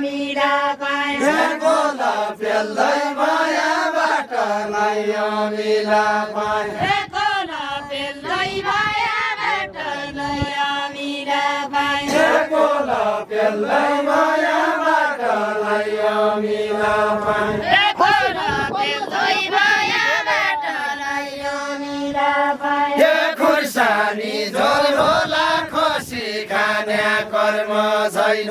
मिला पाया गोला पेल्दै मायाबाट नै मिला पाया गोला पेल्दै मायाबाट नै मिला पाया गोला पेल्दै मायाबाट नै मिला पाया गोला पेल्दै मायाबाट नै मिला पाया खुर्सानी झोल होला खसी खाने कर्म छैन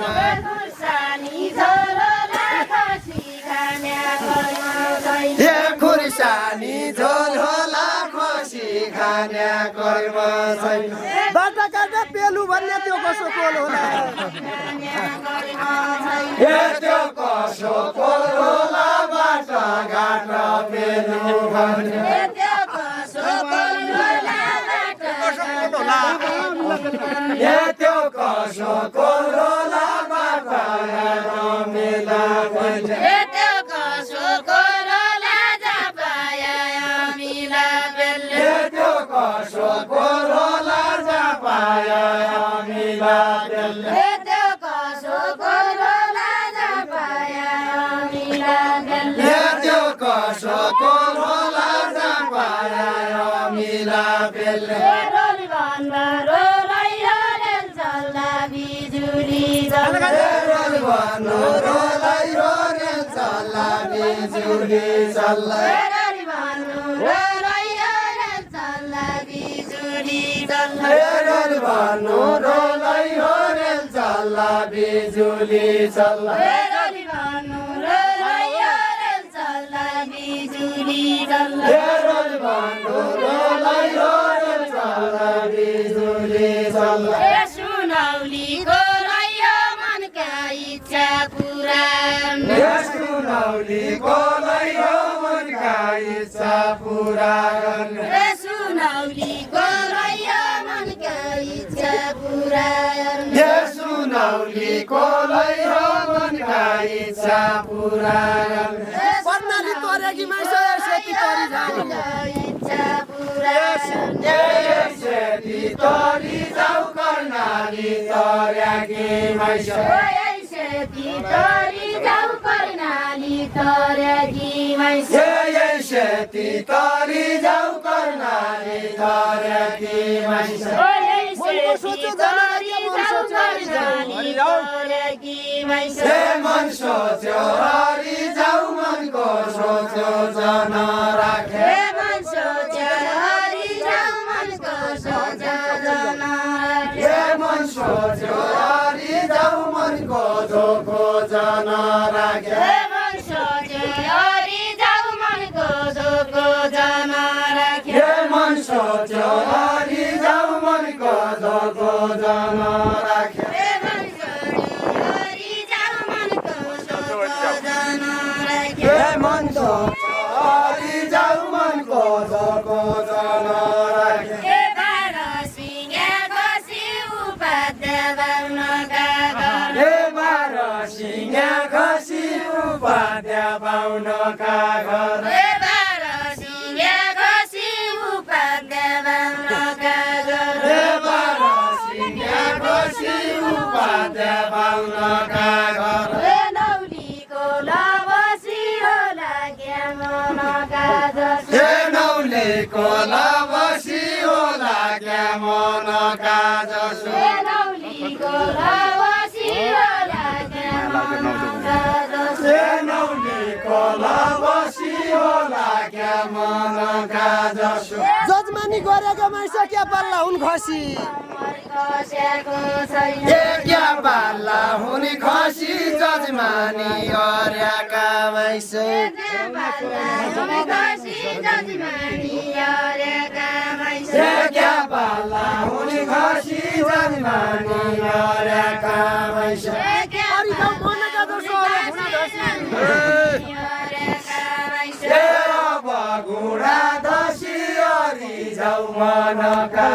खुर्सानी झोलला खसी खाने कर्म छैन खुर्सानी झोल होला खसी खाने कर्म छैन बाटा काटा पेलु भन्ने त्यो कसो कोल होला त्यो कसो कोल होला बाटा घाटा पेलु भन्ने त्यो कसो कोल होला बाटा त्यो कसो कोल होला बाटा घाटा मेला भन्ने त्यो कसो कोल होला जापाया मिला बेल्ले त्यो कसो कोल होला जापाया मिला बेल्ले त्यो कसो कोल होला जापाया मिला बेल्ले त्यो कसो कोल होला जापाया मिला बेल्ले रोली भन्दा रोलाइयो रेल चल्दा बिजुली चल्दा रोली भन्नु रोलाई रोले चल्ला बिजुली चल्ला रोली भन्नु रोलाइयो रेल चल्दा बिजुली चल्दा रोली भन्नु रोलाई रोले चल्ला बिजुली चल्ला रोली भन्नु रोलाइयो रेल चल्दा बिजुली चल्दा रोली भन्नु रोलाई रोले चल्ला बिजुली चल्ला सुनौलीको रह्यो मनका इच्छा पुरा सुनौली कोलाई हो मनका इच्छा पुरा गर्ने सुनौलीको रह्यो मनका इच्छा पुरा सुनौली कोलाई हो मनका इच्छा पुरा गर्ने पन्नाली तरेकी माइसो सेती तरी जाऊ इच्छा पुरा सेती तरी जाऊ कर्णाली तर्याकी माइस सेती तरी जाऊ कर्णाली तर्याकी माइस सेती तरी जाऊ कर्णाली तर्याकी माइस मन सोच्यो हरि जाऊ मनको सोच्यो जन राखे मन सोच्यो हरि जाऊ मनको सोच्यो जन मन सोच्यो हरि जाऊ मनको धोको जन राखे मन सोच्यो हरि जाऊ मनको धोको जन राखे मन सोच्यो हरि जाऊ मनको धोको जन राखे मन सोच्यो हरि जाऊ मनको धोको जन राखे मन सोच्यो हरि जाऊ मनको धोको जन राखे सिंहा खसी उपाध्य पाउन कागर सिंहा खसी उपाध्य पाउन कागर सिंहा खसी उपाध्य पाउन कागर नौलीको लबसी होला मन काजस नौलीको लबसी होला मन काजस नौलीको लबसी होला नौलीको लबसी होला मन काजस जजमानी गरेका माइसो क्या पल्ला हुन खसी क्या पाल्ला हुने खसी जजमानी अर्याका माइस क्या पाल्ला हुने खसी जजमानी अर्याका माइस अरि गाउँ मनका दोस्रो हुन धसी बगुडा दसी अरि जाउ मनका